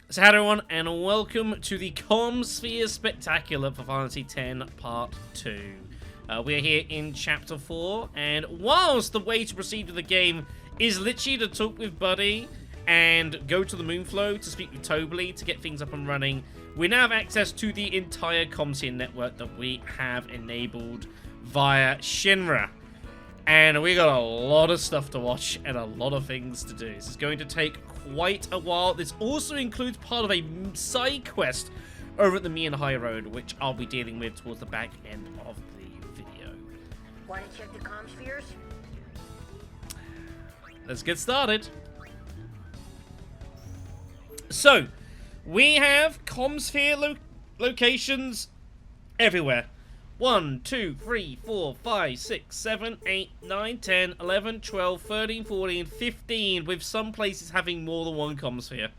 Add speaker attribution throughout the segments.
Speaker 1: So hello everyone, and welcome to the Commsphere Spectacular for Final Fantasy X Part 2. We are here in Chapter 4, and whilst the way to proceed with the game is literally to talk with Buddy and go to the Moonflow to speak with Tobly to get things up and running, we now have access to the entire Commsphere network that we have enabled via Shinra. And we got a lot of stuff to watch and a lot of things to do. This is going to take quite a while. This also includes part of a side quest over at the Mian High Road, which I'll be dealing with towards the back end of the video.
Speaker 2: Want to check the Commspheres?
Speaker 1: Let's get started. So, we have Commsphere locations everywhere. 1, 2, 3, 4, 5, 6, 7, 8, 9, 10, 11, 12, 13, 14, 15, with some places having more than one Commsphere.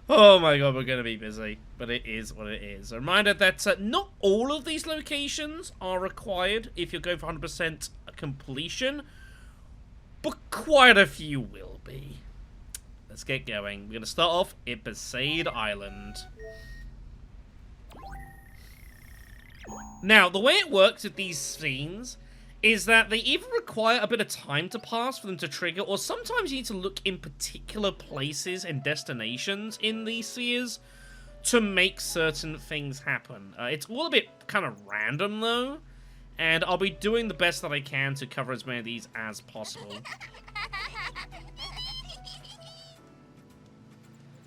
Speaker 1: Oh my god, we're going to be busy, but it is what it is. A reminder that not all of these locations are required if you're going for 100% completion, but quite a few will be. Let's get going. We're going to start off at Besaid Island. Now, the way it works with these scenes is that they either require a bit of time to pass for them to trigger, or sometimes you need to look in particular places and destinations in these spheres to make certain things happen. It's all a bit kind of random, though, and I'll be doing the best that I can to cover as many of these as possible.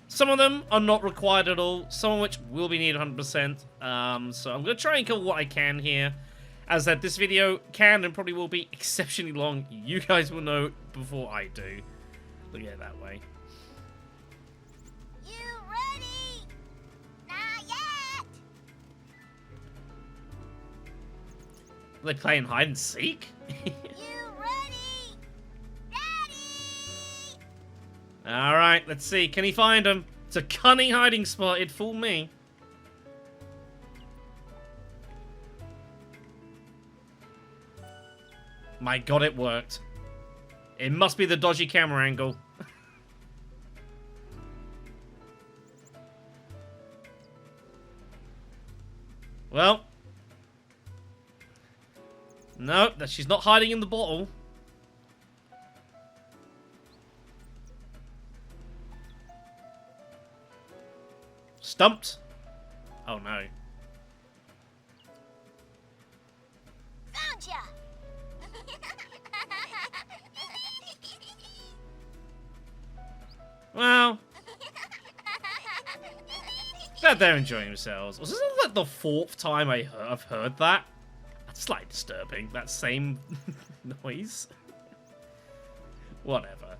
Speaker 1: Some of them are not required at all, some of which will be needed 100%. So I'm going to try and cover what I can here. As that this video can and probably will be exceptionally long. You guys will know before I do. Look at it that way.
Speaker 2: You ready? Not yet.
Speaker 1: Are they playing hide and seek?
Speaker 2: You ready? Daddy!
Speaker 1: Alright, let's see. Can he find him? It's a cunning hiding spot. It'd fool me. My god, it worked. It must be the dodgy camera angle. Well. No, she's not hiding in the bottle. Stumped? Oh no.
Speaker 2: Found ya!
Speaker 1: Well, glad they're enjoying themselves. Was this like the 4th time I've heard that? That's slightly disturbing. That same noise. Whatever.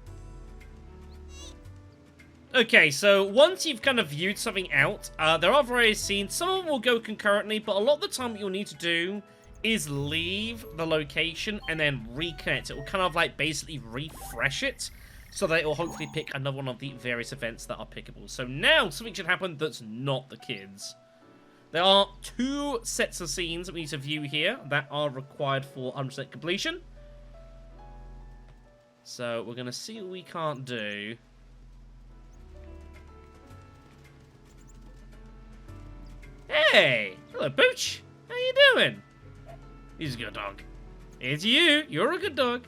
Speaker 1: Okay, so once you've kind of viewed something out, there are various scenes. Some of them will go concurrently, but a lot of the time what you'll need to do is leave the location and then reconnect. It will kind of like basically refresh it, so that it will hopefully pick another one of the various events that are pickable. So now something should happen that's not the kids. There are 2 sets of scenes that we need to view here that are required for 100% completion. So we're going to see what we can't do. Hey! Hello, Booch! How you doing? He's a good dog. It's you! You're a good dog.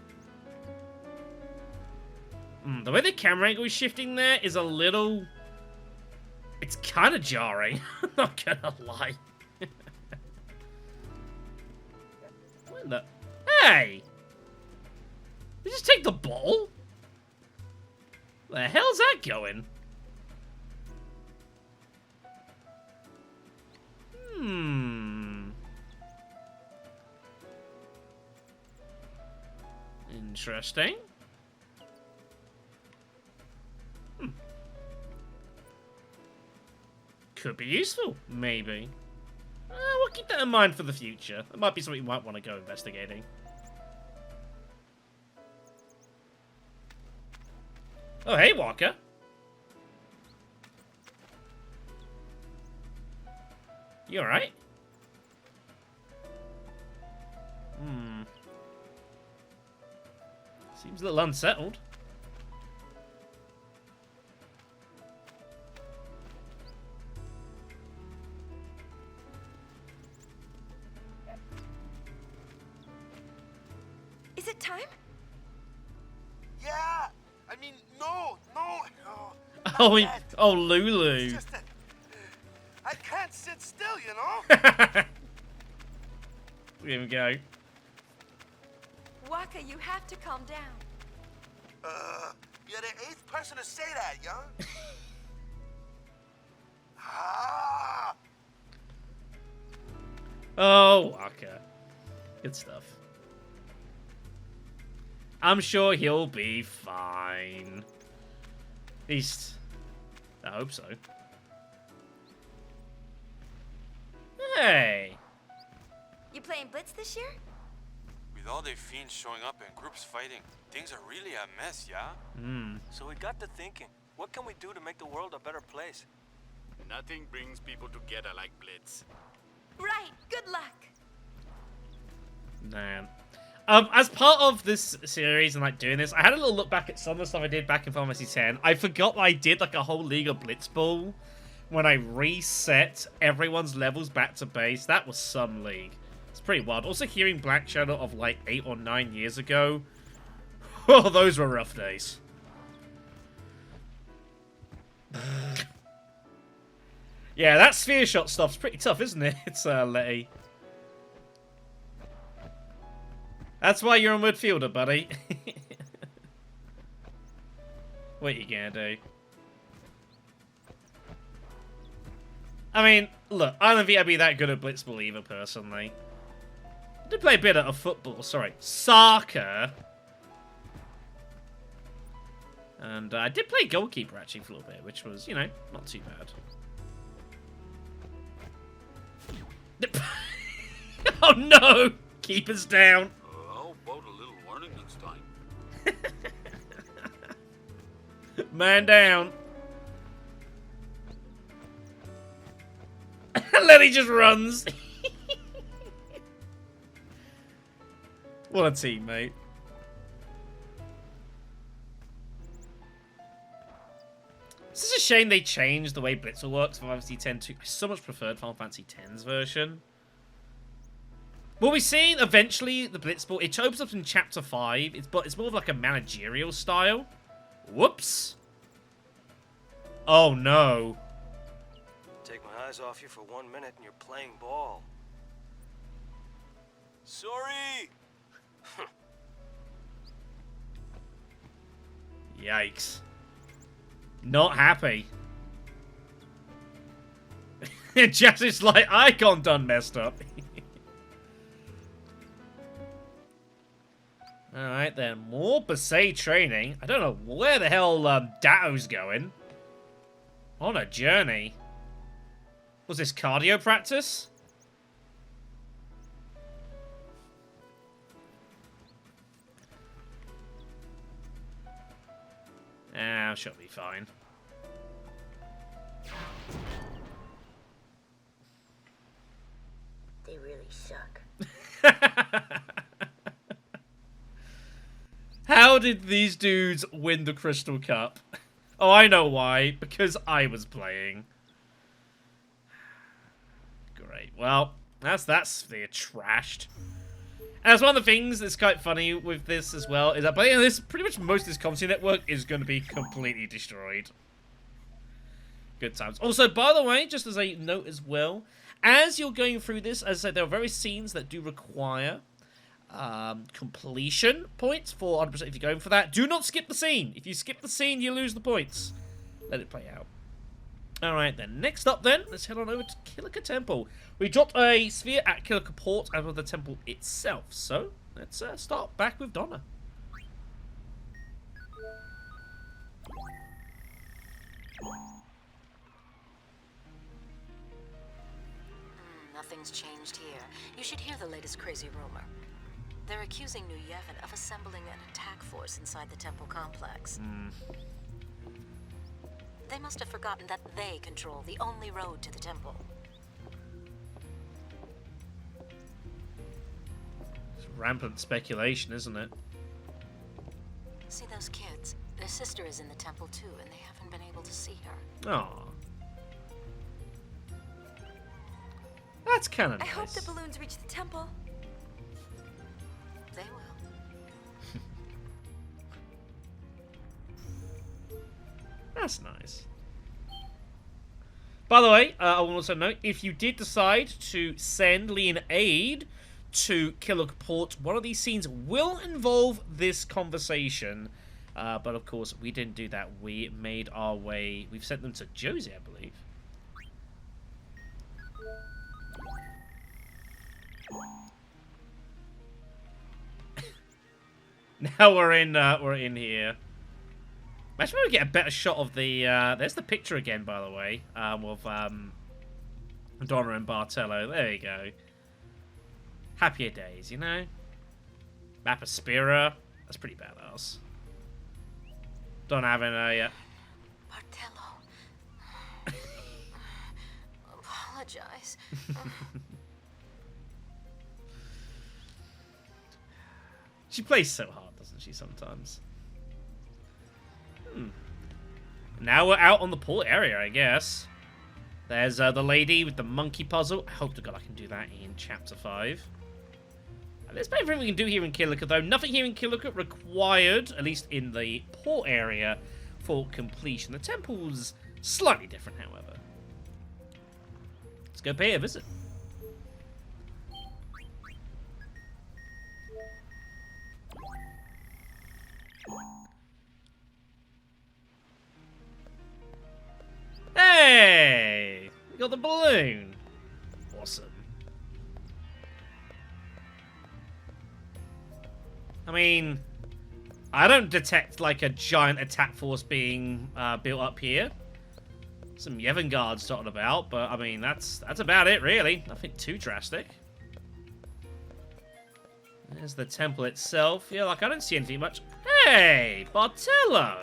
Speaker 1: The way the camera angle is shifting there is a little... It's kind of jarring. I'm not gonna lie. What the... Hey! Did you just take the ball? Where the hell's that going? Interesting. Could be useful, maybe. We'll keep that in mind for the future. It might be something you might want to go investigating. Oh, hey, Walker. You alright? Seems a little unsettled.
Speaker 3: it time?
Speaker 4: Yeah. I mean, no.
Speaker 1: Oh,
Speaker 4: yet.
Speaker 1: oh, Lulu.
Speaker 4: It's just that I can't sit still, you know?
Speaker 1: Here we go.
Speaker 3: Waka, you have to calm down.
Speaker 4: You're the 8th person to say that, young. Ah.
Speaker 1: Oh, Waka. Good stuff. I'm sure he'll be fine. At least, I hope so. Hey.
Speaker 3: You playing Blitz this year?
Speaker 5: With all the fiends showing up and groups fighting, things are really a mess, yeah?
Speaker 6: So we got to thinking, what can we do to make the world a better place?
Speaker 7: Nothing brings people together like Blitz.
Speaker 3: Right. Good luck.
Speaker 1: Man. As part of this series and like doing this, I had a little look back at some of the stuff I did back in Final Fantasy X. I forgot that I did like a whole League of Blitzball when I reset everyone's levels back to base. That was some League. It's pretty wild. Also hearing Black Shadow of like 8 or 9 years ago. Oh, those were rough days. Yeah, that sphere shot stuff's pretty tough, isn't it? It's Letty. That's why you're a midfielder, buddy. What you gonna do? I mean, look, I don't think I'd be that good at Blitzball either, personally. I did play a bit of football, sorry, soccer. And I did play goalkeeper, actually, for a little bit, which was, you know, not too bad. Oh, no! Keeper's down.
Speaker 7: How about a little warning next time?
Speaker 1: Man down. Lenny just runs. What a teammate. It's just a shame they changed the way Blitzel works from Final Fantasy X to... I so much preferred Final Fantasy X's version. We'll be seeing eventually the Blitzball. It opens up in Chapter 5, but it's more of like a managerial style. Whoops. Oh no.
Speaker 6: Take my eyes off you for 1 minute and you're playing ball. Sorry!
Speaker 1: Yikes. Not happy. Jazz is like, Icon done messed up. Alright then, more Basset training. I don't know where the hell Dato's going. On a journey. Was this cardio practice? Ah, she'll be fine.
Speaker 2: They really suck.
Speaker 1: How did these dudes win the Crystal Cup? Oh, I know why. Because I was playing. Great. Well, that's sphere trashed. And that's one of the things that's quite funny with this as well, is that by the end of this, pretty much most of this Commsphere network is going to be completely destroyed. Good times. Also, by the way, just as a note as well, as you're going through this, as I said, there are various scenes that do require completion points for 100% if you're going for that. Do not skip the scene. If you skip the scene, you lose the points. Let it play out. Alright then, next up then, let's head on over to Kilika Temple. We dropped a sphere at Kilika Port out of the temple itself. So, let's start back with Donna.
Speaker 8: Nothing's changed here. You should hear the latest crazy rumor. They're accusing New Yevon of assembling an attack force inside the temple complex. They must have forgotten that they control the only road to the temple.
Speaker 1: It's rampant speculation, isn't it?
Speaker 8: See those kids? Their sister is in the temple too, and they haven't been able to see her.
Speaker 1: Aww. That's kind of
Speaker 3: I
Speaker 1: nice.
Speaker 3: hope the balloons reach the temple.
Speaker 8: They will.
Speaker 1: That's nice. By the way, I will also note, if you did decide to send Lee an aid to Killer Port, one of these scenes will involve this conversation. But of course, we didn't do that. We made our way. We've sent them to Josie, I believe. Now we're in here. Imagine we get a better shot of the. There's the picture again, by the way, of Donna and Bartello. There you go. Happier days, you know. Map of Spira. That's pretty badass. Don't have it yet.
Speaker 8: Bartello. Apologize.
Speaker 1: She plays so hard, doesn't she, sometimes? Now we're out on the port area, I guess. There's the lady with the monkey puzzle. I hope to God I can do that in Chapter 5. There's everything we can do here in Killica, though. Nothing here in Killica required, at least in the port area, for completion. The temple's slightly different, however. Let's go pay a visit. Hey! We got the balloon. Awesome. I mean, I don't detect like a giant attack force being built up here. Some Yevon guards dotted about, but I mean that's about it really. Nothing too drastic. There's the temple itself. Yeah, like I don't see anything much. Hey, Bartello.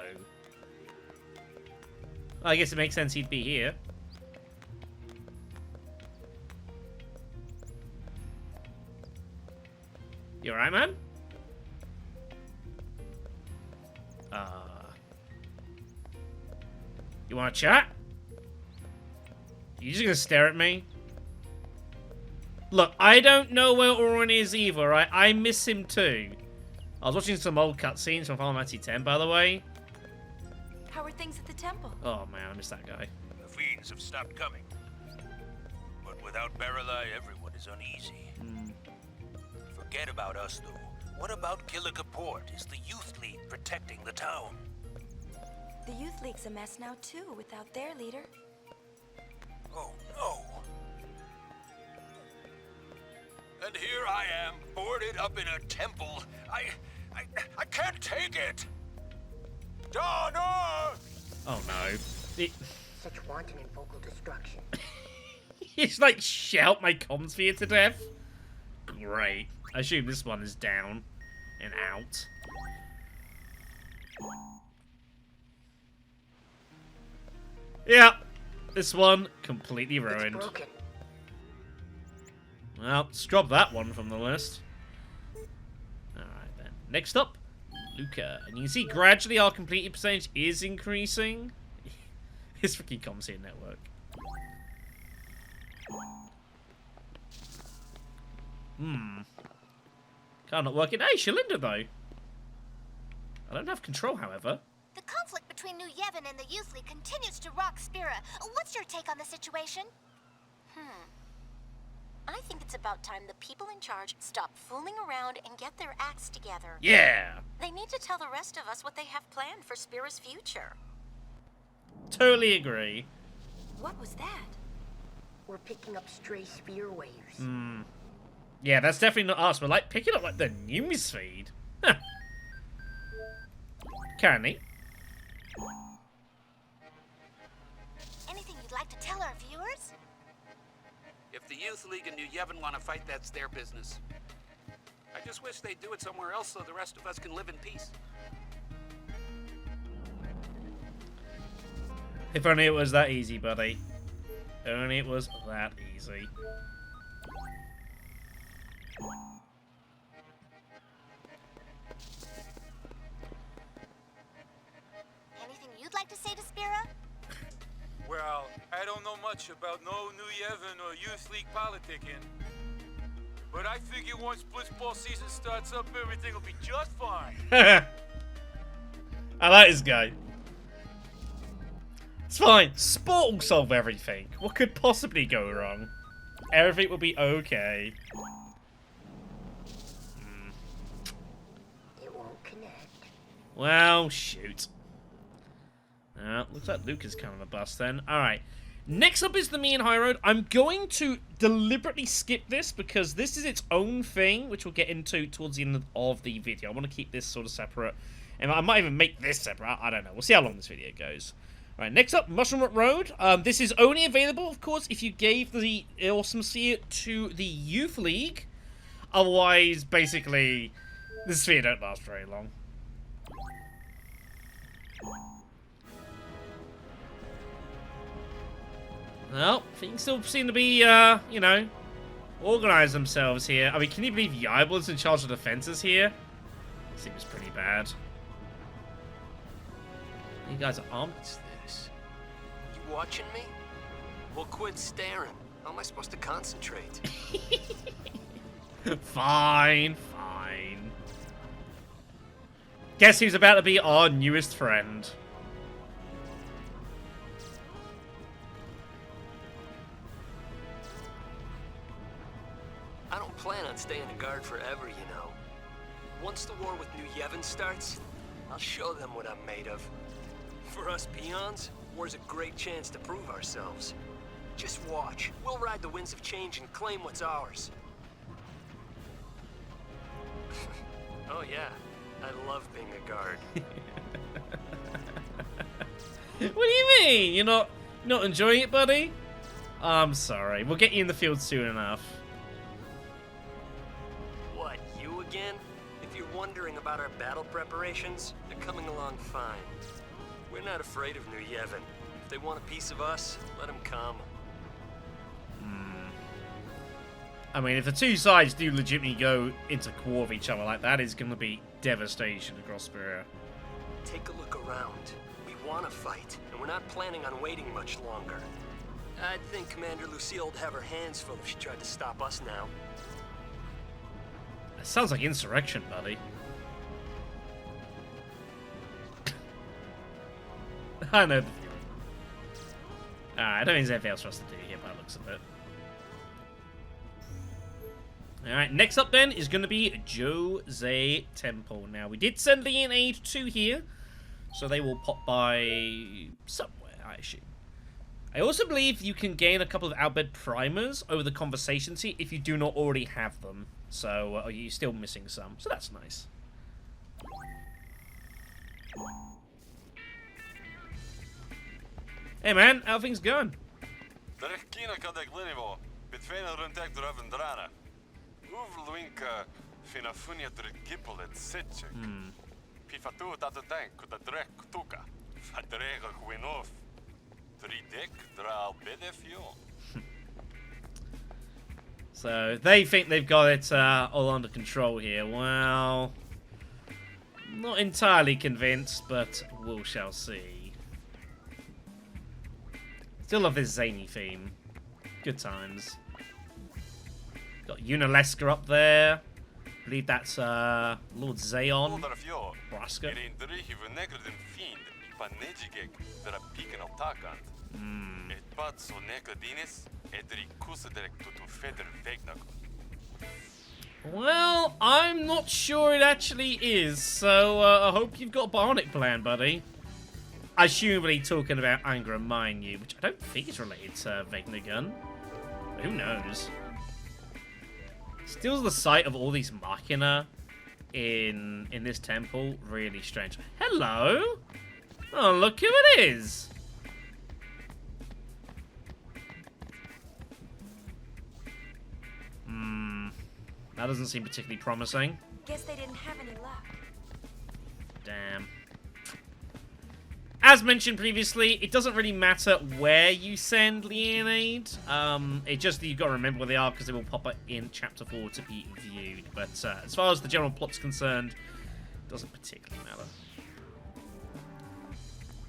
Speaker 1: I guess it makes sense he'd be here. You alright, man? You want to chat? You just gonna stare at me? Look, I don't know where Orin is either, right? I miss him too. I was watching some old cutscenes from Final Fantasy X, by the way.
Speaker 3: How are things at the temple?
Speaker 1: Oh man, I miss that guy.
Speaker 9: The fiends have stopped coming. But without Baralai, everyone is uneasy. Forget about us, though. What about Killica Port? Is the Youth League protecting the town?
Speaker 3: The Youth League's a mess now, too, without their leader.
Speaker 9: Oh, no. And here I am, boarded up in a temple. I can't take it! Donna!
Speaker 1: Oh no.
Speaker 2: Such wanton and vocal destruction.
Speaker 1: He's like, shout my Commsphere to death? Great. I assume this one is down and out. Yeah, this one completely ruined.
Speaker 2: It's broken.
Speaker 1: Well, let's drop that one from the list. Alright then. Next up, Luca. And you can see gradually our completed percentage is increasing. It's freaking Commsphere network. Kind of working. Hey, Shalinda though. I don't have control, however.
Speaker 2: The conflict between New Yevon and the Youth League continues to rock Spira. What's your take on the situation?
Speaker 8: I think it's about time the people in charge stop fooling around and get their acts together.
Speaker 1: Yeah.
Speaker 8: They need to tell the rest of us what they have planned for Spira's future.
Speaker 1: Totally agree.
Speaker 3: What was that?
Speaker 2: We're picking up stray spear waves.
Speaker 1: Yeah, that's definitely not us. We're like picking up like the news feed. Huh. Currently.
Speaker 2: Anything you'd like to tell our viewers?
Speaker 7: If the Youth League and New Yevon want to fight, that's their business. I just wish they'd do it somewhere else so the rest of us can live in peace.
Speaker 1: If only it was that easy, buddy. If only it was that easy.
Speaker 2: Anything you'd like to say to Spira?
Speaker 6: Well, I don't know much about no New Yevon or Youth League politicking. But I figure once blitzball season starts up, everything will be just fine.
Speaker 1: I like this guy. It's fine. Sport will solve everything. What could possibly go wrong? Everything will be okay.
Speaker 10: It won't connect.
Speaker 1: Well, shoot. Looks like Luke is kind of a bust then. Alright. Next up is the Me and High Road. I'm going to deliberately skip this because this is its own thing, which we'll get into towards the end of the video. I want to keep this sort of separate. And I might even make this separate. I don't know. We'll see how long this video goes. Alright, next up, Mushroom Road. This is only available, of course, if you gave the Awesome Sphere to the Youth League. Otherwise, basically, the sphere don't last very long. Well, things still seem to be, you know, organize themselves here. I mean, can you believe Yibel's in charge of defenses here? Seems pretty bad. You guys are armed.
Speaker 11: What's this? You watching me? Well, quit staring. How am I supposed to concentrate?
Speaker 1: Fine, fine. Guess who's about to be our newest friend?
Speaker 11: I don't plan on staying a guard forever, you know. Once the war with New Yevon starts, I'll show them what I'm made of. For us peons, war's a great chance to prove ourselves. Just watch. We'll ride the winds of change and claim what's ours. Oh yeah, I love being a guard.
Speaker 1: What do you mean? You're not enjoying it, buddy? I'm sorry. We'll get you in the field soon enough.
Speaker 11: What, you again? If you're wondering about our battle preparations, they're coming along fine. We're not afraid of New Yevon. If they want a piece of us, let them come.
Speaker 1: I mean, if the two sides do legitimately go into war with each other like that, it's going to be devastation across Spira.
Speaker 11: Take a look around. We want to fight, and we're not planning on waiting much longer. I'd think Commander Lucille would have her hands full if she tried to stop us now.
Speaker 1: That sounds like insurrection, buddy. I know the feeling. Alright, I don't think there's anything else for us to do here by the looks of it. Alright, next up then is going to be Jose Temple. Now, we did send the aid to here, so they will pop by somewhere, I assume. I also believe you can gain a couple of Albed primers over the conversations here if you do not already have them. So, are you still missing some? So that's nice. Hey man, how are things going? So, they think they've got it all under control here. Well, not entirely convinced, but we shall see. Still love this zany theme. Good times. Got Unaleska up there. I believe that's Lord Zayon. Braska. Well, I'm not sure it actually is, so I hope you've got a bionic plan, buddy. Assumably talking about Anger and Mine You, which I don't think is related to Vegnagun. Who knows? Still the sight of all these Machina in this temple, really strange. Hello? Oh, look who it is! That doesn't seem particularly promising.
Speaker 3: Guess they didn't have any luck.
Speaker 1: Damn. As mentioned previously, it doesn't really matter where you send Leonade. It just, you've got to remember where they are because they will pop up in Chapter 4 to be viewed. But as far as the general plot's concerned, it doesn't particularly matter.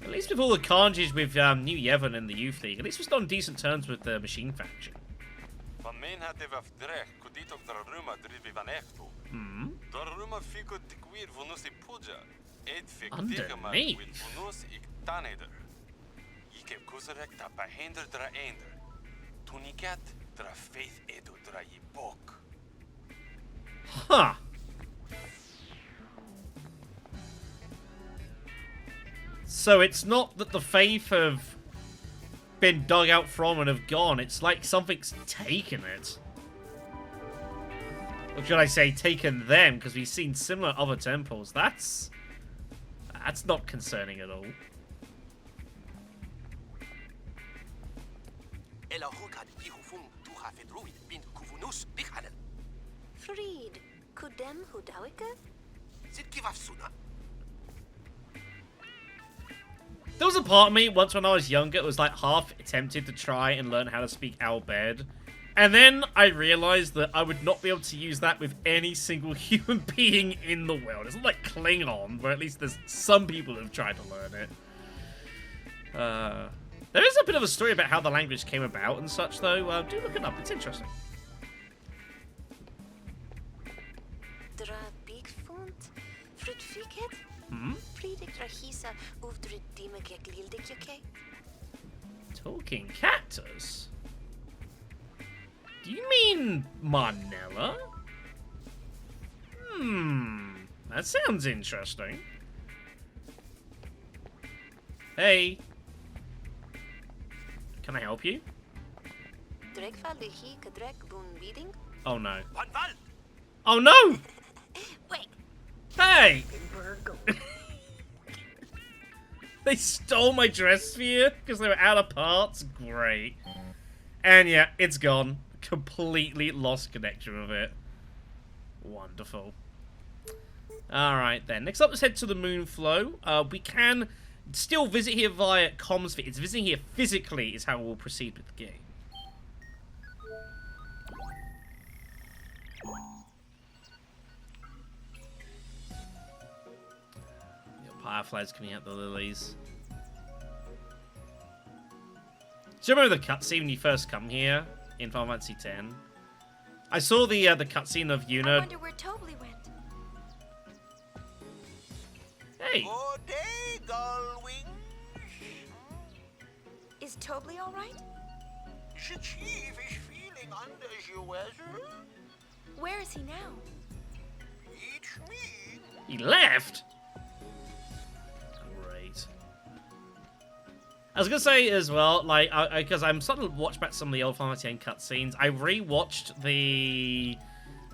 Speaker 1: At least with all the carnage with New Yevon and the Youth League, at least we're still on decent terms with the Machine Faction. Underneath?
Speaker 5: Ike kuzarek ta behinder dra eender. Tuniket dra faith edu dra ye book.
Speaker 1: Huh. So it's not that the Faith have been dug out from and have gone. It's like something's taken it. Or should I say taken them, because we've seen similar other temples. That's not concerning at all.
Speaker 8: Fried, kudem hudawika?
Speaker 1: There was a part of me, once when I was younger, it was like half tempted to try and learn how to speak Albed. And then I realized that I would not be able to use that with any single human being in the world. It's not like Klingon, where at least there's some people who've tried to learn it. There is a bit of a story about how the language came about and such, though. Do look it up. It's interesting.
Speaker 8: Dra bigfont? Frid fiket? Fridik rahisa uvdrid dimagek lildik yoke?
Speaker 1: Talking cactus? Do you mean Marnella? That sounds interesting. Hey. Can I help you? Oh no. Oh no!
Speaker 8: Wait.
Speaker 1: Hey! They stole my dress sphere because they were out of parts? Great. And yeah, it's gone. Completely lost connection with it. Wonderful. Alright then. Next up, let's head to the Moonflow. We can still visit here via Commsphere. It's visiting here physically is how we'll proceed with the game. Fireflies coming out the lilies. Do you remember the cutscene when you first come here in Final Fantasy X? I saw the cutscene of Yuna.
Speaker 3: I wonder where Tobly went.
Speaker 1: Hey.
Speaker 9: Good day, Gullwing.
Speaker 3: Is Tobly all right?
Speaker 9: The chief is feeling under the weather.
Speaker 3: Where is he now?
Speaker 9: It's me.
Speaker 1: He left? Great. I was gonna say as well, like, because I'm starting to watch back some of the old Final Fantasy X cutscenes. I rewatched the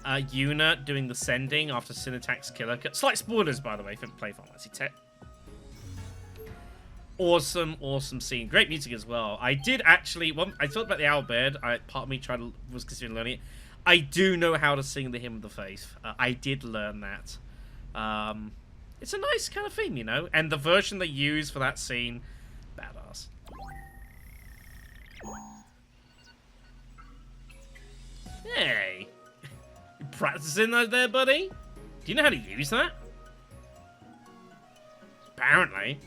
Speaker 1: Yuna doing the sending after Syntax Killer. Slight spoilers, by the way, if you haven't played Final Fantasy X. Awesome, awesome scene. Great music as well. I did actually, I thought about the Owlbeard. Part of me was considering learning it. I do know how to sing the Hymn of the Faith. I did learn that. It's a nice kind of theme, you know? And the version they use for that scene, badass. Hey! You practicing that there, buddy? Do you know how to use that? Apparently.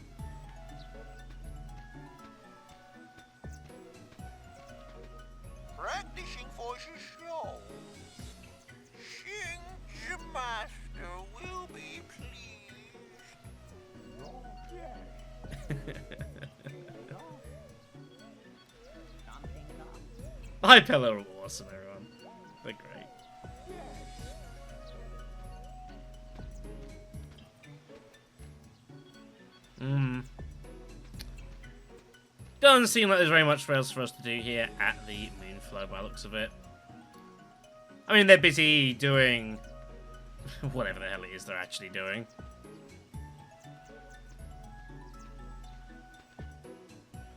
Speaker 9: Practicing for the show. Sing the master will be pleased.
Speaker 1: Hi, Pella are awesome, everyone. They're great. Doesn't seem like there's very much else for us to do here at the Moonflow by the looks of it. I mean, they're busy doing whatever the hell it is they're actually doing.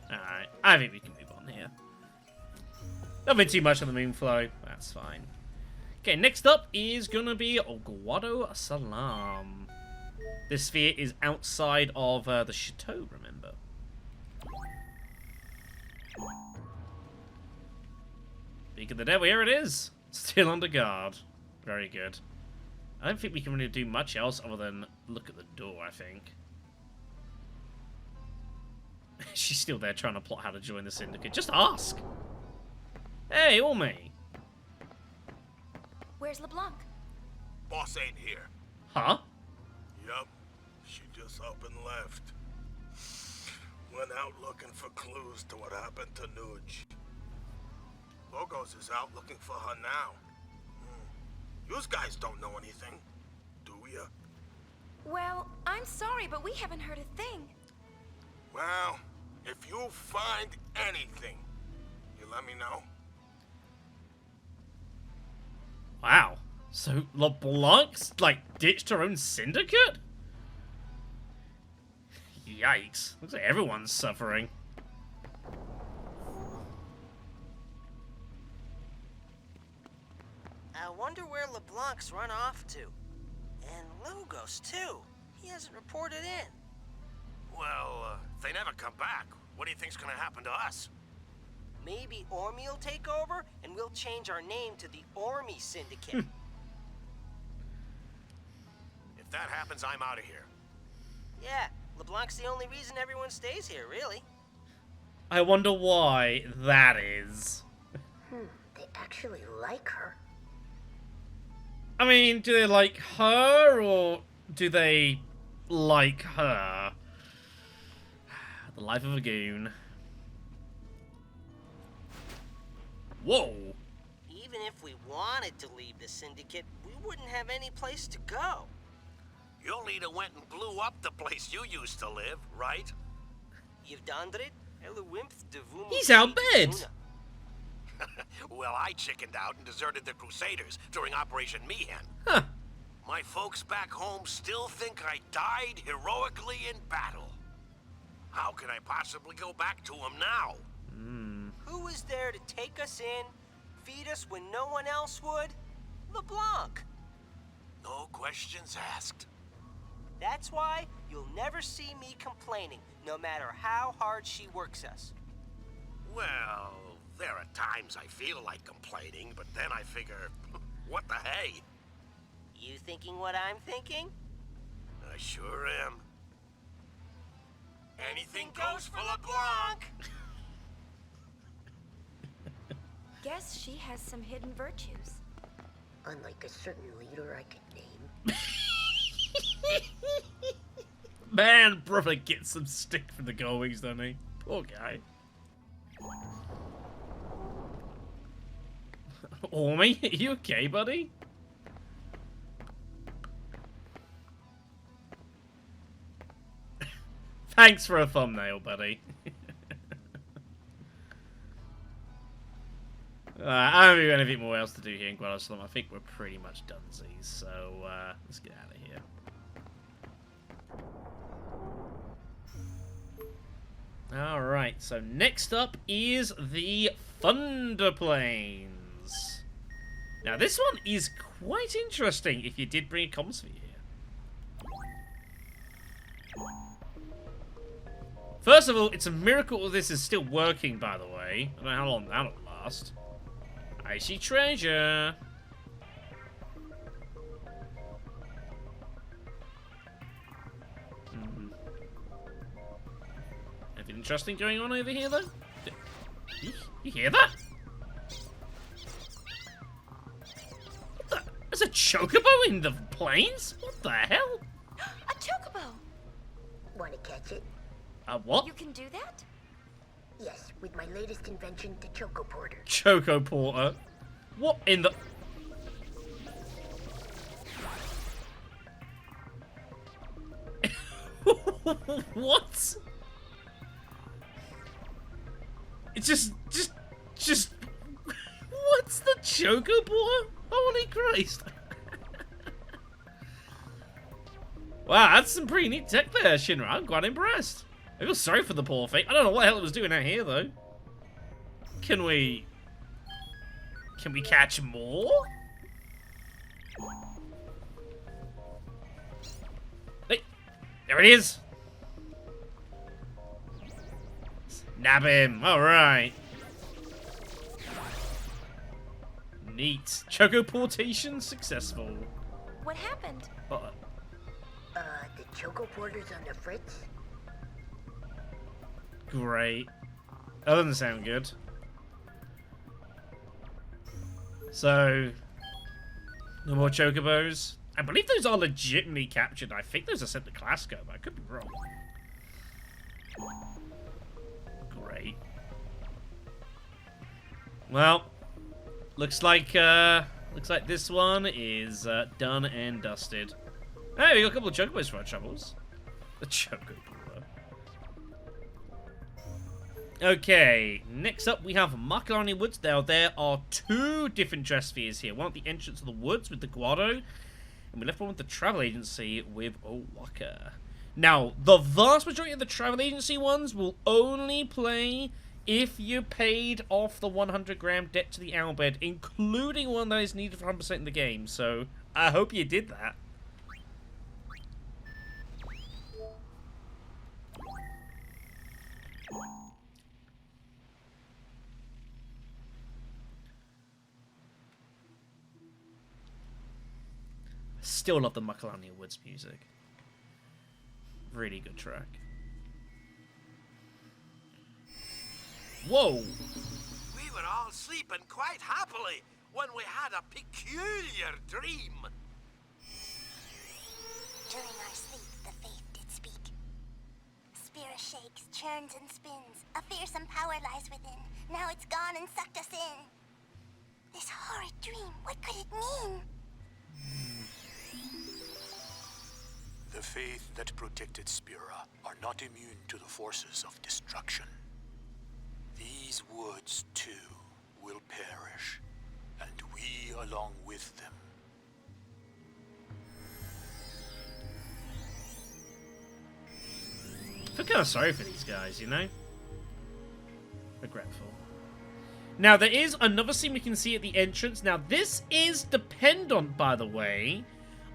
Speaker 1: Alright, I think we can move on here. Nothing too much on the Moonflow, that's fine. Okay, next up is gonna be Guado Salam. This sphere is outside of the chateau, remember? Speak of the devil, here it is. Still under guard. Very good. I don't think we can really do much else other than look at the door, I think. She's still there trying to plot how to join the syndicate. Just ask. Hey, Orme.
Speaker 3: Where's LeBlanc?
Speaker 4: Boss ain't here.
Speaker 1: Huh?
Speaker 4: Yup. She just up and left. Went out looking for clues to what happened to Nuge. Logos is out looking for her now. You guys don't know anything, do ya?
Speaker 3: Well, I'm sorry, but we haven't heard a thing.
Speaker 4: Well, if you find anything, you let me know.
Speaker 1: Wow. So LeBlanc's, like, ditched her own syndicate? Yikes. Looks like everyone's suffering.
Speaker 10: I wonder where LeBlanc's run off to. And Logos, too. He hasn't reported in.
Speaker 9: Well, if they never come back, what do you think's gonna happen to us?
Speaker 10: Maybe Ormy will take over, and we'll change our name to the Ormy Syndicate.
Speaker 9: If that happens, I'm out of here.
Speaker 10: Yeah, LeBlanc's the only reason everyone stays here, really.
Speaker 1: I wonder why that is.
Speaker 12: They actually like her.
Speaker 1: I mean, do they like her, or do they like her? The life of a goon. Whoa!
Speaker 10: Even if we wanted to leave the Syndicate, we wouldn't have any place to go.
Speaker 9: Your leader went and blew up the place you used to live, right?
Speaker 1: He's out bed!
Speaker 9: Well, I chickened out and deserted the Crusaders during Operation Meehan.
Speaker 1: Huh.
Speaker 9: My folks back home still think I died heroically in battle. How can I possibly go back to them now?
Speaker 10: Who was there to take us in, feed us when no one else would? LeBlanc.
Speaker 9: No questions asked.
Speaker 10: That's why you'll never see me complaining, no matter how hard she works us.
Speaker 9: Well, there are times I feel like complaining, but then I figure, what the hey?
Speaker 10: You thinking what I'm thinking?
Speaker 9: I sure am. Anything goes for LeBlanc!
Speaker 3: Guess she has some hidden virtues.
Speaker 12: Unlike a certain leader I could name.
Speaker 1: Man, brother gets some stick from the Goings, doesn't he? Poor guy. Ormy, are you okay, buddy? Thanks for a thumbnail, buddy. I don't think anything more else to do here in Guadalajara. I think we're pretty much donesies, so let's get out of here. Alright, so next up is the Thunder Plains. Now this one is quite interesting if you did bring a Commsphere here. First of all, it's a miracle this is still working, by the way. I don't know how long that'll last. Icy treasure. Anything interesting going on over here, though? You hear that? What the? There's a chocobo in the plains? What the hell?
Speaker 3: A chocobo!
Speaker 12: Want to catch it?
Speaker 1: What?
Speaker 3: You can do that?
Speaker 12: Yes, with my latest invention, the Choco Porter.
Speaker 1: Choco Porter? What in the... What? It's just... What's the Choco Porter? Holy Christ. Wow, that's some pretty neat tech there, Shinra. I'm quite impressed. I feel sorry for the poor thing. I don't know what the hell it was doing out here, though. Can we catch more? Hey, there it is. Nab him. All right. Neat. Choco portation successful.
Speaker 3: What happened?
Speaker 12: The Choco Porter's on the fritz?
Speaker 1: Great. That doesn't sound good. So, no more chocobos. I believe those are legitimately captured. I think those are sent to Glasgow, but I could be wrong. Well, looks like this one is done and dusted. Hey, we got a couple of chocobos for our troubles. The chocobo. Okay, next up we have Makalani Woods. Now there are two different dress spheres here. One at the entrance of the woods with the Guado, and we left one with the travel agency with Owaka. Now, the vast majority of the travel agency ones will only play if you paid off the 100-gram debt to the Owlbed, including one that is needed for 100% in the game. So, I hope you did that. Still love the Makalani Woods music. Really good track. Whoa!
Speaker 9: We were all sleeping quite happily when we had a peculiar dream.
Speaker 2: During our sleep, the faith did speak. Spira shakes, churns, and spins. A fearsome power lies within. Now it's gone and sucked us in. This horrid dream, what could it mean?
Speaker 13: The faith that protected Spira are not immune to the forces of destruction. These woods, too, will perish, and we along with them.
Speaker 1: I feel kind of sorry for these guys, you know? Regretful. Now, there is another scene we can see at the entrance. Now, this is dependent, by the way,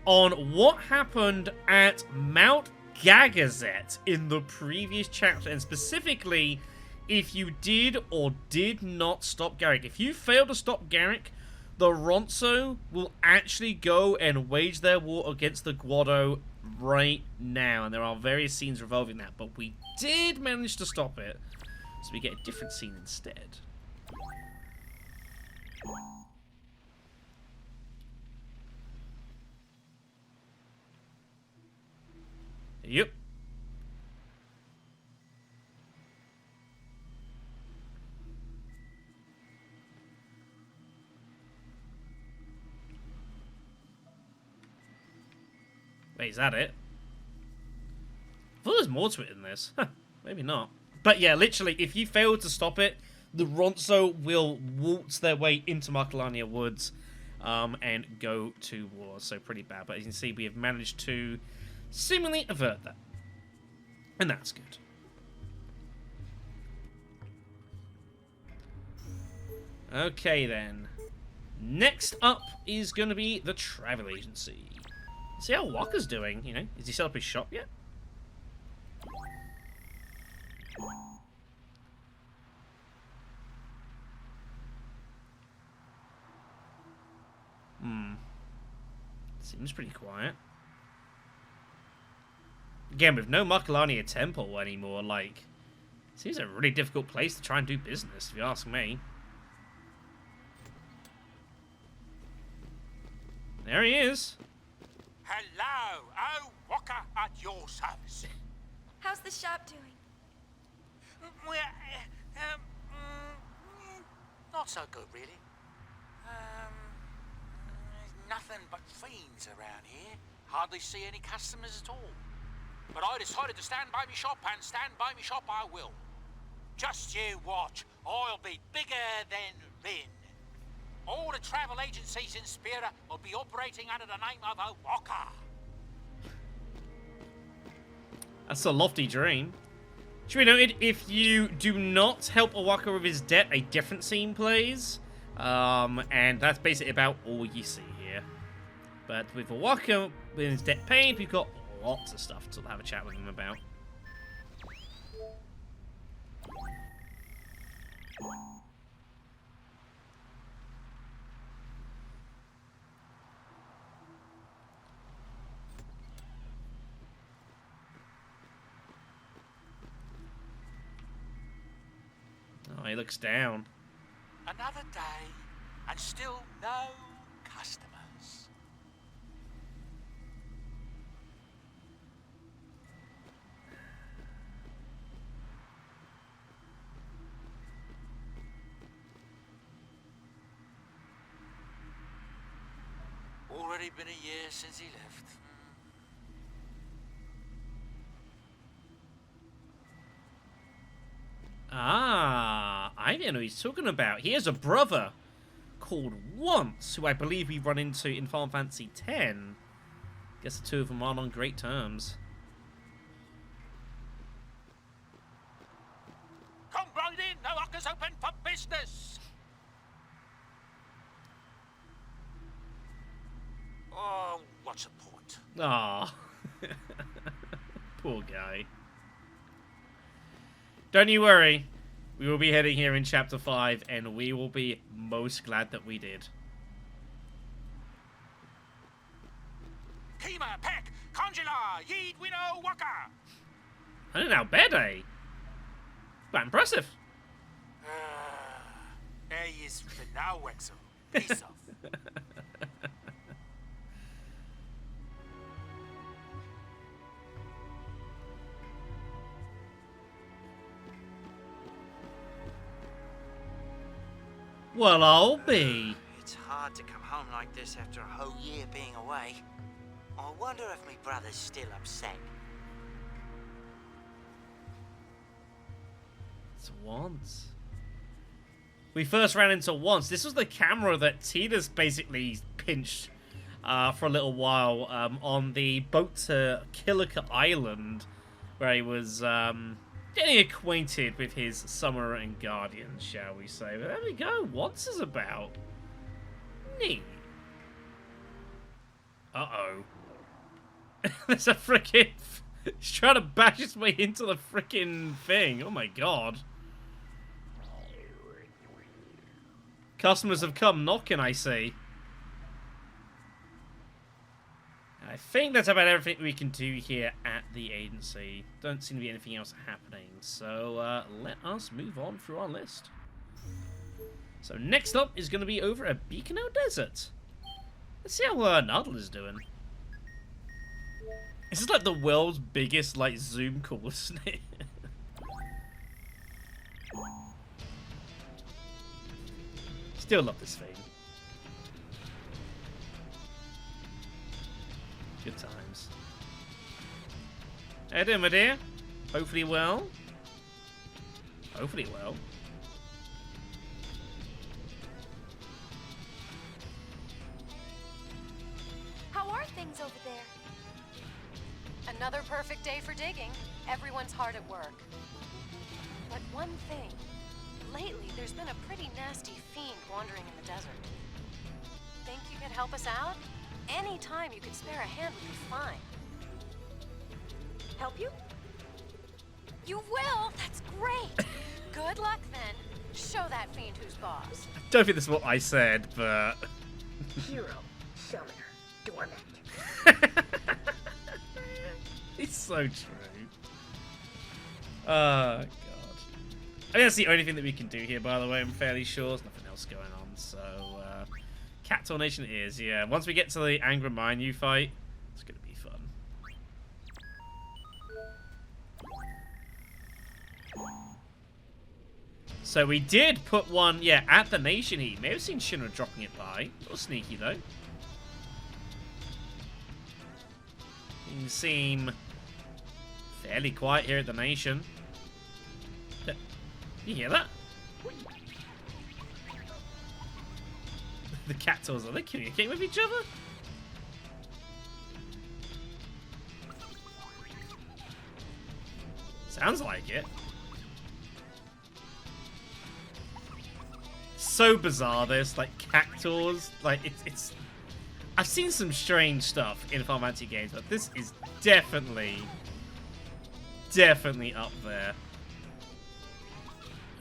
Speaker 1: on what happened at Mount Gagazet in the previous chapter, and specifically, if you did or did not stop Garrick. If you fail to stop Garrick, the Ronso will actually go and wage their war against the Guado right now, and there are various scenes revolving that, but we did manage to stop it, so we get a different scene instead. Yep. Wait, is that it? I thought there was more to it in this. Huh, maybe not. But yeah, literally, if you fail to stop it, the Ronso will waltz their way into Makalania Woods and go to war. So pretty bad. But as you can see, we have managed to seemingly avert that. And that's good. Okay then. Next up is going to be the travel agency. See how Walker's doing, you know. Has he set up his shop yet? Seems pretty quiet. Again, with no Makalania Temple anymore, like, seems a really difficult place to try and do business, if you ask me. There he is.
Speaker 14: Hello, Walker at your service.
Speaker 3: How's the shop doing?
Speaker 14: Well, not so good, really. Nothing but fiends around here. Hardly see any customers at all. But I decided to stand by me shop, and stand by me shop I will. Just you watch. I'll be bigger than Rin. All the travel agencies in Spira will be operating under the name of Owaka.
Speaker 1: That's a lofty dream. Should be noted, if you do not help Owaka with his debt, a different scene plays. And that's basically about all you see here. But with Owaka, with his debt paid, we've got lots of stuff to have a chat with him about. Oh, he looks down.
Speaker 14: Another day, and still no customers. already been a year since he left.
Speaker 1: Ah, I don't know what he's talking about. He has a brother called Once, who I believe we run into in Final Fantasy X. Guess the two of them aren't on great terms.
Speaker 14: Come right in, the lock is open for business. Oh, what's the point?
Speaker 1: Ah, poor guy. Don't you worry. We will be heading here in Chapter 5, and we will be most glad that we did.
Speaker 14: Kima, Peck, Conjula, Yeed, Winnow, Waka.
Speaker 1: I don't know how bad, eh? Quite impressive.
Speaker 14: There he is for now, Wexel. Peace off.
Speaker 1: Well, I'll be.
Speaker 15: It's hard to come home like this after a whole year being away. I wonder if my brother's still upset.
Speaker 1: It's Once. We first ran into Once. This was the camera that Tidus basically pinched for a little while on the boat to Kilika Island, where he was getting acquainted with his Summoner and Guardian, shall we say. But there we go. Once is about. Neat. Uh-oh. There's a frickin'... He's trying to bash his way into the frickin' thing. Oh my god. Customers have come knocking, I see. I think that's about everything we can do here at the agency. Don't seem to be anything else happening. So let us move on through our list. So next up is going to be over at Beacon Desert. Let's see how Nadal is doing. This is like the world's biggest like Zoom call, isn't it? Still love this thing. Good times. How you doing, my dear? Hopefully well. Hopefully well.
Speaker 3: How are things over there?
Speaker 8: Another perfect day for digging. Everyone's hard at work. But one thing. Lately, there's been a pretty nasty fiend wandering in the desert. Think you could help us out? Any time you could spare a hand would be fine.
Speaker 3: Help you? You will? That's great!
Speaker 8: Good luck, then. Show that fiend who's boss.
Speaker 1: I don't think that's what I said, but...
Speaker 12: Hero, summoner, dormant.
Speaker 1: It's so true. Oh, God. I think that's the only thing that we can do here, by the way. I'm fairly sure there's nothing else going on. So, Cat Tornation is, yeah. Once we get to the Angra Mainyu fight, it's going to be fun. So we did put one, yeah, at the Nation Heat. May have seen Shinra dropping it by. A little sneaky, though. Things seem fairly quiet here at the Nation. You hear that? The cactuars, are they communicating with each other? Sounds like it. So bizarre, this, like, cactuars. Like, it's... I've seen some strange stuff in Final Fantasy games, but this is definitely up there.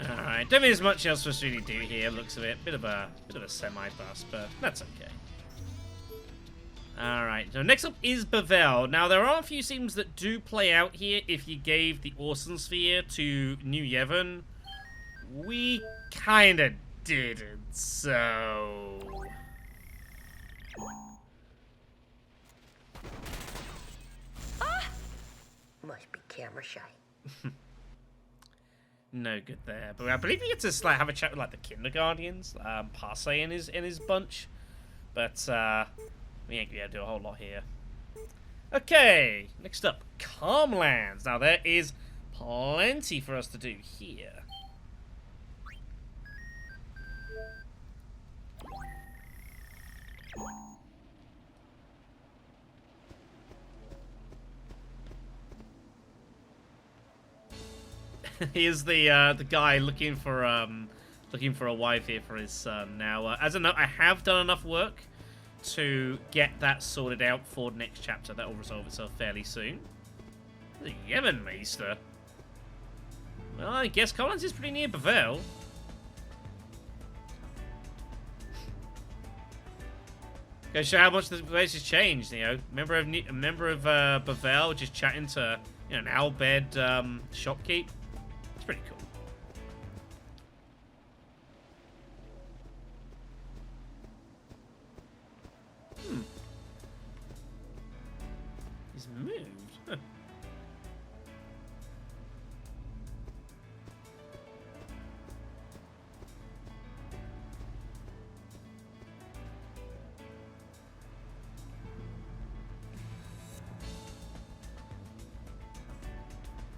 Speaker 1: Alright, don't think there's much else for us to really do here, looks of it. Bit of a semi-bust, but that's okay. Alright, so next up is Bevelle. Now, there are a few themes that do play out here if you gave the Orson Sphere to New Yevon. We kinda didn't, so...
Speaker 12: Ah! Must be camera shy.
Speaker 1: No good there, but I believe we get to like have a chat with like the Kinderguardians. Parsay in his bunch, but We ain't gonna do a whole lot here. Okay, next up, Calmlands. Now there is plenty for us to do here. Here's the guy looking for a wife here for his son. Now, as a note, I have done enough work to get that sorted out for next chapter. That will resolve itself fairly soon. The Yemenmeister. Well, I guess Collins is pretty near Bavel. Goes show how much the place has changed. You know, a member of Bavel just chatting to an Albed shopkeep. It's pretty cool. He's moved. Huh.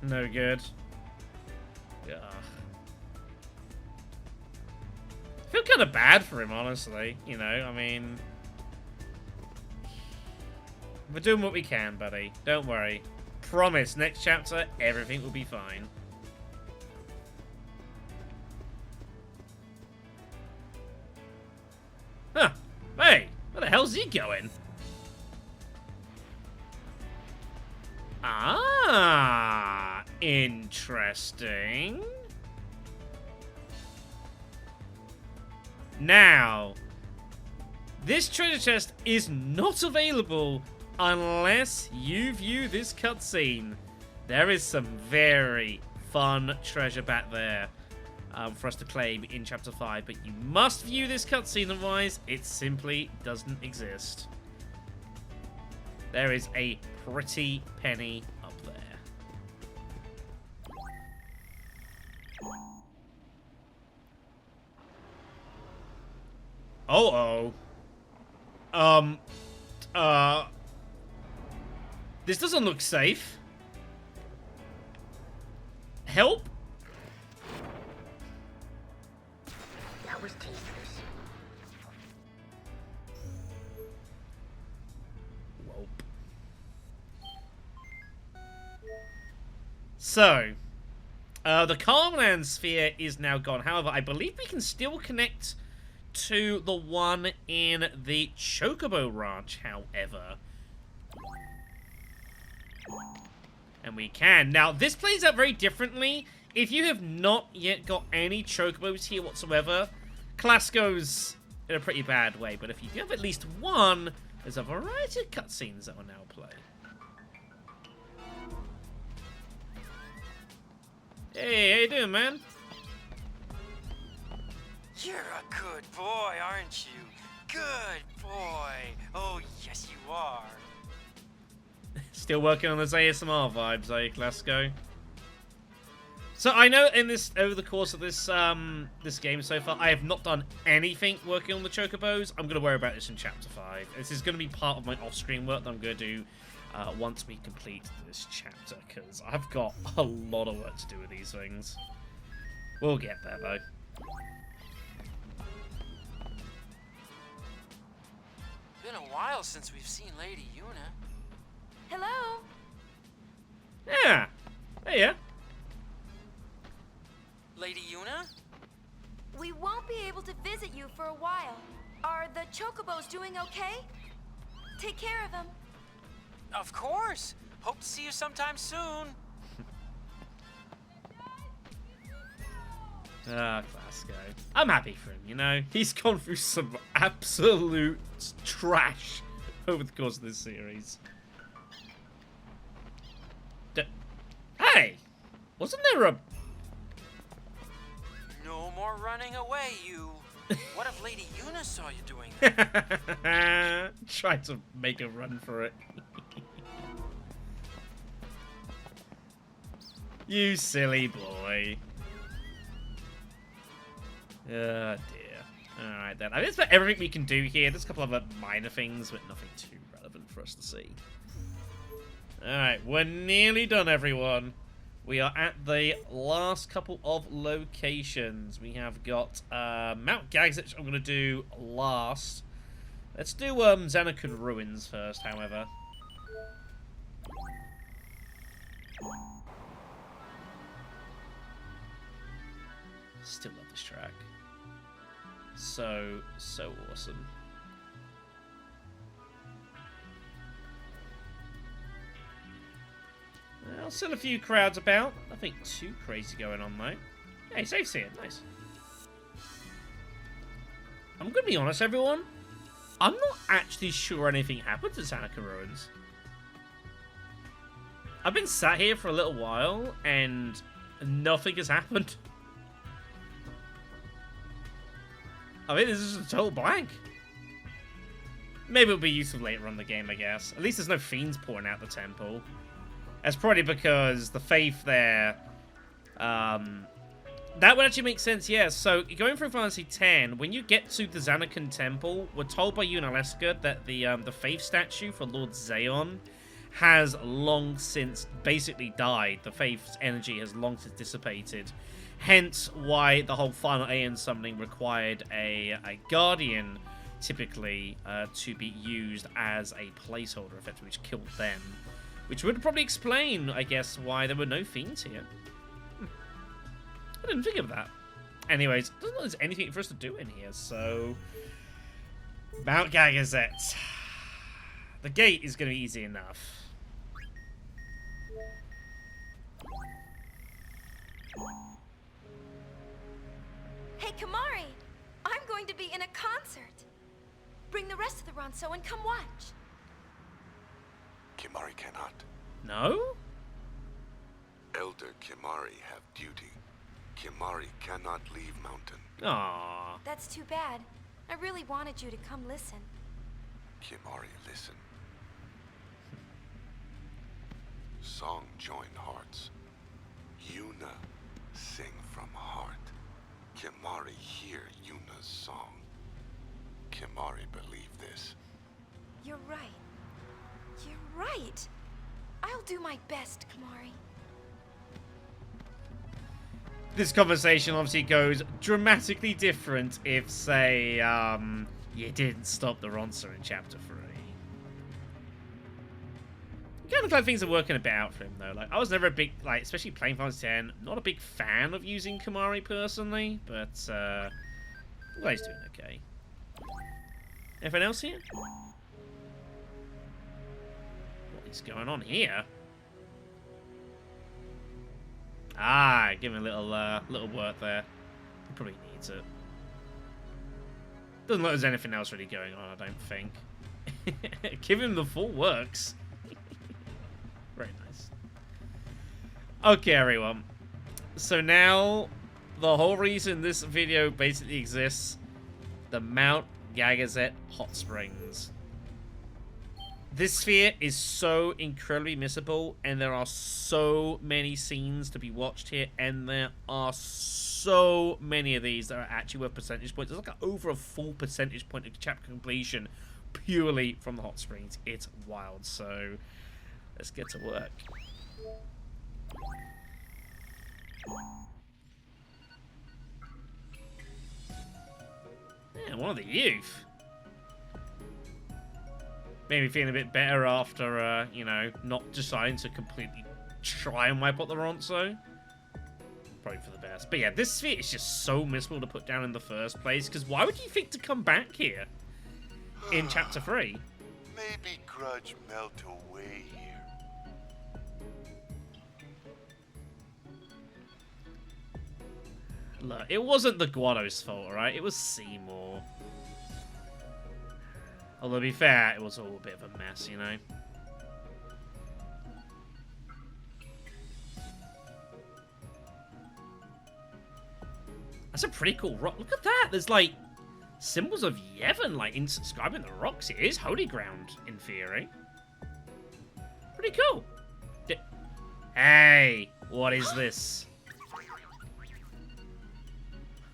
Speaker 1: No good. Yeah. I feel kind of bad for him, honestly. You know, I mean... We're doing what we can, buddy. Don't worry. Promise, next chapter, everything will be fine. Huh. Hey, where the hell's he going? Ah, interesting. Now, this treasure chest is not available unless you view this cutscene. There is some very fun treasure back there for us to claim in Chapter 5, but you must view this cutscene, otherwise it simply doesn't exist. There is a pretty penny up there. This doesn't look safe. Help?
Speaker 12: That was tasteless.
Speaker 1: So, the Calmland sphere is now gone. However, I believe we can still connect to the one in the Chocobo Ranch, however. And we can. Now, this plays out very differently. If you have not yet got any Chocobos here whatsoever, class goes in a pretty bad way. But if you do have at least one, there's a variety of cutscenes that will now play. Hey, how you doing, man?
Speaker 15: You're a good boy, aren't you? Good boy. Oh, yes, you are.
Speaker 1: Still working on those ASMR vibes, are you, Glasgow? So I know in this, over the course of this this game so far, I have not done anything working on the Chocobos. I'm going to worry about this in Chapter 5. This is going to be part of my off-screen work that I'm going to do once we complete this chapter, because I've got a lot of work to do with these things. We'll get there, though.
Speaker 14: Been a while since we've seen Lady Yuna.
Speaker 3: Hello?
Speaker 1: Yeah. Hey, yeah.
Speaker 14: Lady Yuna?
Speaker 3: We won't be able to visit you for a while. Are the Chocobos doing okay? Take care of them.
Speaker 14: Of course. Hope to see you sometime soon.
Speaker 1: Glasgow. I'm happy for him, you know? He's gone through some absolute trash over the course of this series. Hey! Wasn't there a...
Speaker 14: No more running away, you. What if Lady Yuna saw you doing that?
Speaker 1: Tried to make a run for it. You silly boy. Oh dear. Alright then. I think that's about everything we can do here. There's a couple of minor things, but nothing too relevant for us to see. Alright, we're nearly done, everyone. We are at the last couple of locations. We have got Mount Gags, which I'm going to do last. Let's do Xanakun Ruins first, however. Still love this track. So awesome. Well, still a few crowds about. Nothing too crazy going on, though. Hey, safe here. Nice. I'm going to be honest, everyone. I'm not actually sure anything happened to Xanakun Ruins. I've been sat here for a little while, and nothing has happened. I mean, this is a total blank. Maybe it'll be useful later on in the game, I guess. At least there's no fiends pouring out the temple. That's probably because the faith there... that would actually make sense, yeah. So, going through Final Fantasy X, when you get to the Xanakun Temple, we're told by Yunalesca that the faith statue for Lord Xeon has long since basically died. The faith's energy has long since dissipated. Hence why the whole final Aeon summoning required a guardian, typically, to be used as a placeholder, effectively, which killed them. Which would probably explain, I guess, why there were no fiends here. I didn't think of that. Anyways, doesn't look like there's anything for us to do in here, so... Mount Gagazet. The gate is going to be easy enough.
Speaker 3: Hey, Kamari! I'm going to be in a concert. Bring the rest of the Ronso and come watch.
Speaker 16: Kimari cannot.
Speaker 1: No?
Speaker 16: Elder Kimari have duty. Kimari cannot leave mountain.
Speaker 1: Aww.
Speaker 3: That's too bad. I really wanted you to come listen.
Speaker 16: Kimari, listen. Song join hearts. Yuna sing from heart. Kimari hear Yuna's song. Kimari believe this.
Speaker 3: You're right. You're right. I'll do my best, Kamari.
Speaker 1: This conversation obviously goes dramatically different if, say, you didn't stop the Ronso in Chapter 3. Kind of glad things are working a bit out for him, though. Like, I was never a big, like, especially playing Final Fantasy X, not a big fan of using Kamari personally, but, I'm glad he's doing okay. Anything else here? What is going on here? Ah, give him a little work there. He probably needs it. Doesn't look like there's anything else really going on, I don't think. Give him the full works. Very nice. Okay, everyone. So now, the whole reason this video basically exists, the Mount Gagazet Hot Springs. This sphere is so incredibly missable, and there are so many scenes to be watched here, and there are so many of these that are actually worth percentage points. There's like over a full percentage point of chapter completion purely from the hot springs. It's wild, so let's get to work. Yeah, one of the youth. Made me feeling a bit better after, you know, not deciding to completely try and wipe out the Ronso. Probably for the best. But yeah, this sphere is just so missable to put down in the first place, because why would you think to come back here in Chapter 3?
Speaker 16: Maybe grudge melt away here.
Speaker 1: Look, it wasn't the Guado's fault, alright? It was Seymour. Although, to be fair, it was all a bit of a mess, you know? That's a pretty cool rock. Look at that! There's, like, symbols of Yevon, like, inscribed in the rocks. It is holy ground, in theory. Pretty cool. Hey! What is this?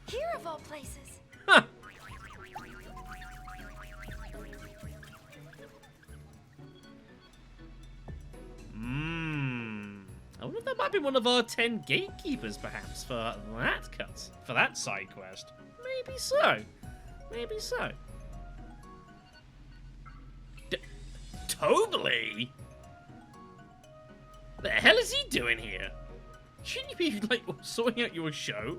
Speaker 3: Here of all places.
Speaker 1: Huh! might be one of our 10 gatekeepers, perhaps, for that side quest. Maybe so. Maybe so. Totally. The hell is he doing here? Shouldn't you be, like, sorting out your show?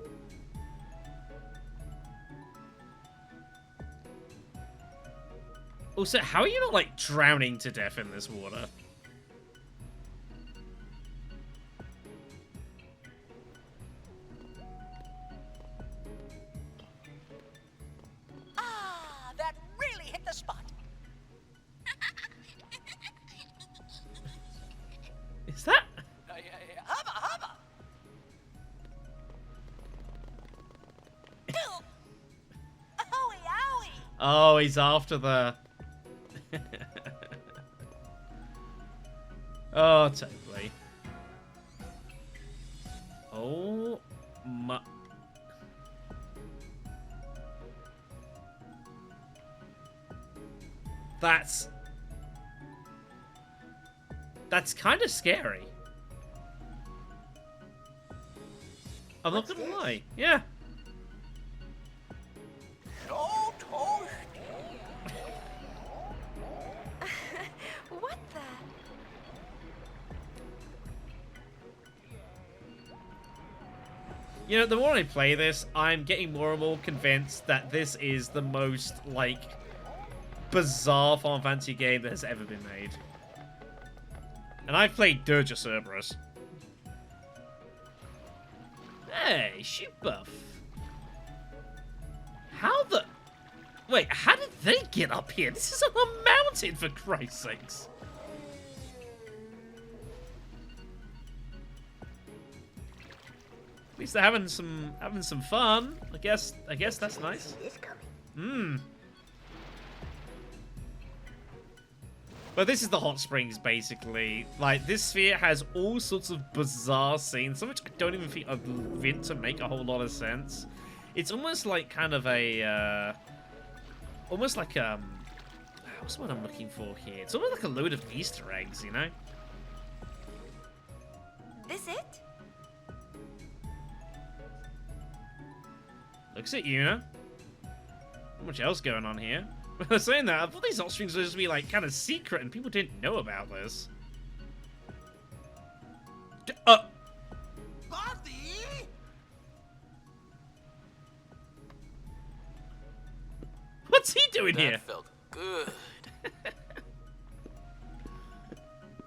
Speaker 1: Also, how are you not, like, drowning to death in this water?
Speaker 14: Ah, that really hit the spot.
Speaker 1: Is that?
Speaker 14: Hubba, hubba. Owie, owie.
Speaker 1: Oh, he's after the... Oh, totally. Oh, my... That's kind of scary. I'm not gonna lie. Yeah.
Speaker 3: What the?
Speaker 1: You know, the more I play this, I'm getting more and more convinced that this is the most, like, bizarre Final Fantasy game that has ever been made. And I've played Dirge of Cerberus. Hey, shoot buff. How the... Wait, how did they get up here? This is on a mountain, for Christ's sakes. At least they're having some fun. I guess that's nice. Hmm. But this is the hot springs, basically. Like, this sphere has all sorts of bizarre scenes, some which I don't even think are meant to make a whole lot of sense. It's almost like kind of a, almost like, what's what I'm looking for here? It's almost like a load of Easter eggs, you know?
Speaker 3: This it?
Speaker 1: Looks at you, Not much else going on here. But saying that, I thought these hot springs would just be, like, kind of secret and people didn't know about this. What's he doing here?
Speaker 11: That felt good.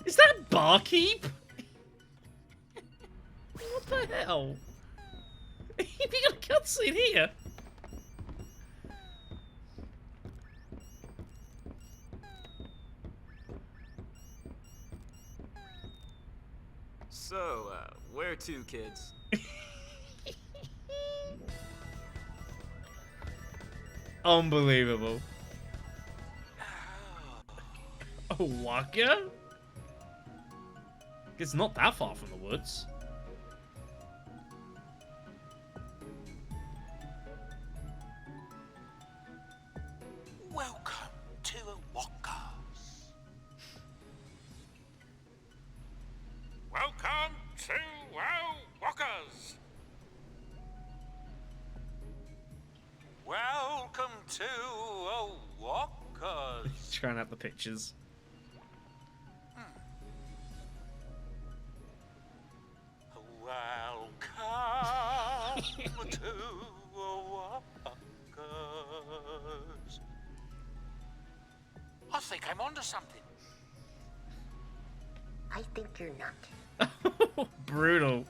Speaker 1: Is that Barkeep? What the hell? We got a cutscene here.
Speaker 17: So, where to, kids?
Speaker 1: Unbelievable. Oh, Waka? It's not that far from the woods.
Speaker 14: Welcome to Waka.
Speaker 6: Welcome to Walkers. Welcome to Walkers.
Speaker 1: Trying out the pictures.
Speaker 14: Welcome to Walkers. I think I'm onto something.
Speaker 12: I think you're not.
Speaker 1: Brutal.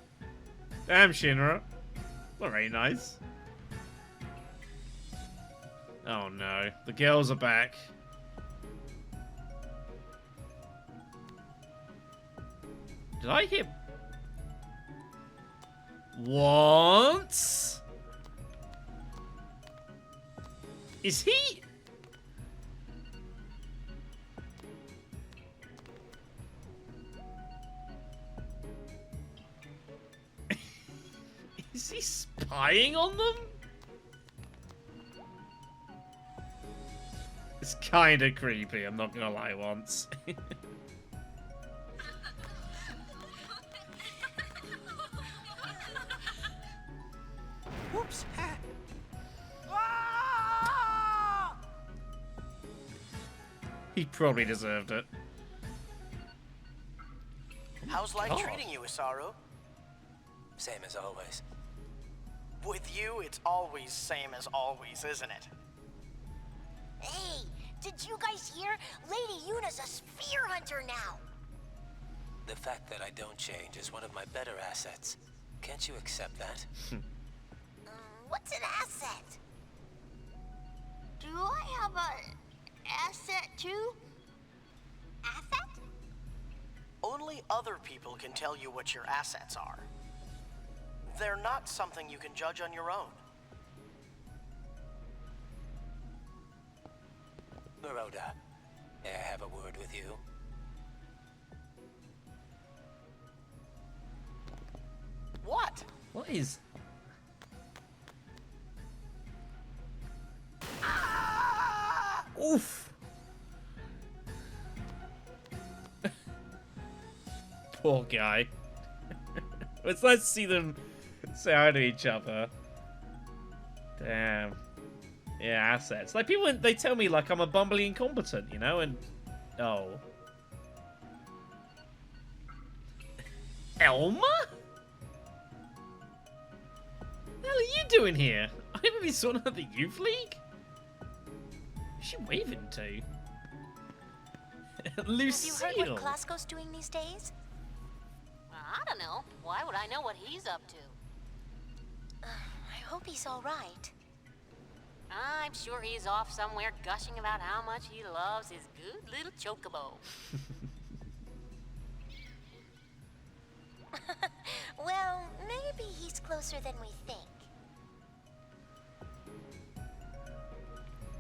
Speaker 1: Damn, Shinra. Not very nice. Oh no, the girls are back. Did I hear... What? Is he... Is he spying on them? It's kind of creepy, I'm not gonna lie once.
Speaker 10: Oops.
Speaker 1: He probably deserved it.
Speaker 10: How's life
Speaker 1: God.
Speaker 10: treating you, Isaru?
Speaker 11: Same as always.
Speaker 10: With you, it's always same as always, isn't it?
Speaker 2: Hey, did you guys hear? Lady Yuna's a sphere hunter now.
Speaker 11: The fact that I don't change is one of my better assets. Can't you accept that?
Speaker 2: What's an asset? Do I have a asset too? Asset?
Speaker 10: Only other people can tell you what your assets are. They're not something you can judge on your own.
Speaker 11: Maroda, may I have a word with you?
Speaker 10: What?
Speaker 1: What is... Oof! Poor guy. It's nice to see them say hi to each other. Damn. Yeah, assets. Like, people, they tell me, like, I'm a bumbling incompetent, you know, and... Oh. Elma? What the hell are you doing here? I haven't been sorting out the Youth League? Who's she waving to? Lucille.
Speaker 2: Have you heard what Klasko's doing these days?
Speaker 8: I don't know. Why would I know what he's up to?
Speaker 2: I hope he's all right.
Speaker 8: I'm sure he's off somewhere gushing about how much he loves his good little chocobo.
Speaker 2: Well, maybe he's closer than we think.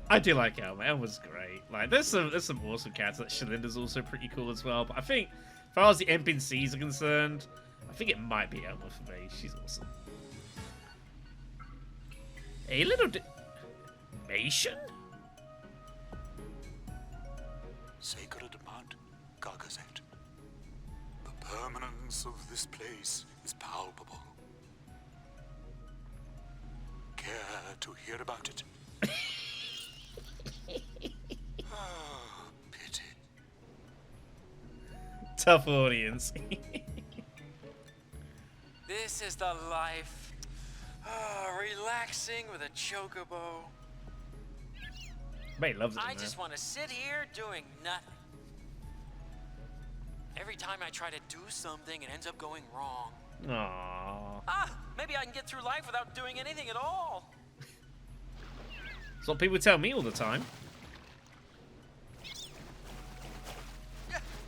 Speaker 1: I do like Elma. Elma's great. Like, there's some awesome cats. That Shalinda's also pretty cool as well. But I think, as far as the NPCs are concerned, I think it might be Elma for me. She's awesome. A little Mation?
Speaker 13: Sacred Mount Gargazet. The permanence of this place is palpable. Care to hear about it? Ah, pity.
Speaker 1: Tough audience.
Speaker 18: This is the life. Relaxing with a chocobo.
Speaker 1: Mate loves it.
Speaker 18: I just want to sit here doing nothing. Every time I try to do something, it ends up going wrong.
Speaker 1: Aww.
Speaker 18: Maybe I can get through life without doing anything at all.
Speaker 1: That's what people tell me all the time.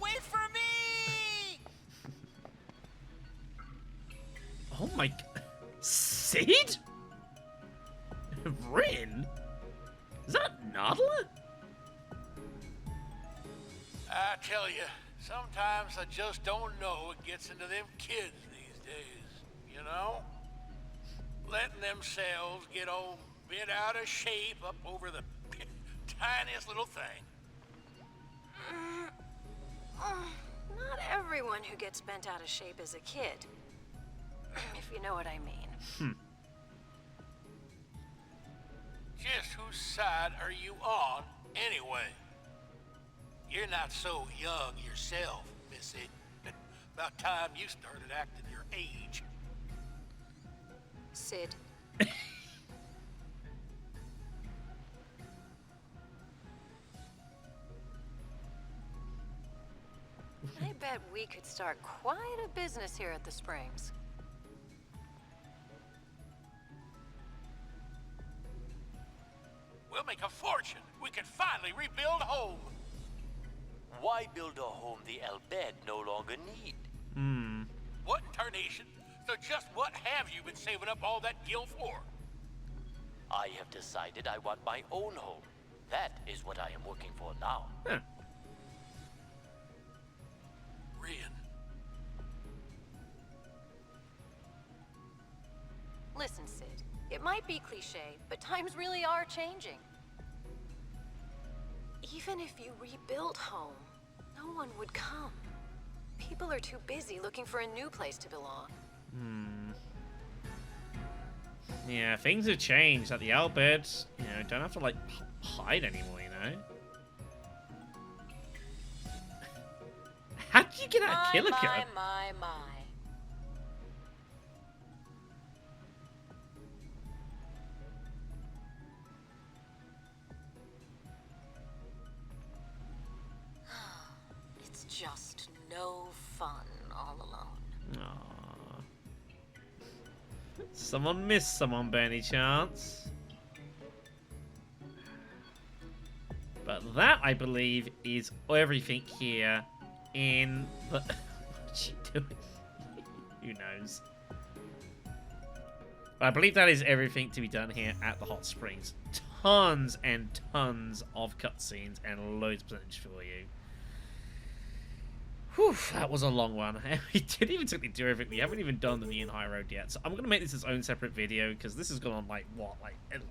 Speaker 18: Wait for me!
Speaker 1: Oh my... Sid? Rin? Is that Nadla?
Speaker 14: I tell you, sometimes I just don't know what gets into them kids these days, you know? Letting themselves get all bent out of shape up over the tiniest little thing.
Speaker 3: Not everyone who gets bent out of shape is a kid. If you know what I mean.
Speaker 14: Just whose side are you on, anyway? You're not so young yourself, Missy. About time you started acting your age.
Speaker 3: Sid. I bet we could start quite a business here at the Springs.
Speaker 14: We'll make a fortune. We can finally rebuild home.
Speaker 9: Why build a home the Elbed no longer need?
Speaker 14: What in tarnation? So just what have you been saving up all that gil for?
Speaker 9: I have decided I want my own home. That is what I am working for now.
Speaker 14: Rian.
Speaker 3: Listen, Sid. It might be cliche, but times really are changing. Even if you rebuilt home, no one would come. People are too busy looking for a new place to belong.
Speaker 1: Yeah, things have changed. At the Albert, you know, don't have to like hide anymore, you know. How did you get out of Killer Cut?
Speaker 8: My. It's just no fun all alone.
Speaker 1: Aww. Someone missed someone by any chance? But that, I believe, is everything here in the... What's she doing? Who knows? But I believe that is everything to be done here at the Hot Springs. Tons and tons of cutscenes and loads of potential for you. Whew, that was a long one. We didn't even technically do everything. We haven't even done the Neon High Road yet. So I'm going to make this its own separate video because this has gone on like, what, like an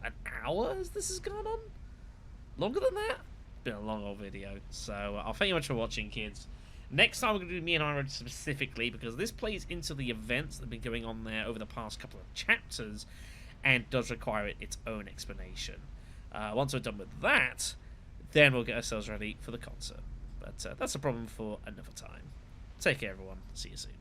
Speaker 1: hour this has gone on? Longer than that? Been a long old video. So I'll thank you much for watching, kids. Next time we're going to do Neon High Road specifically because this plays into the events that have been going on there over the past couple of chapters and does require its own explanation. Once we're done with that, then we'll get ourselves ready for the concert. But that's a problem for another time. Take care, everyone. See you soon.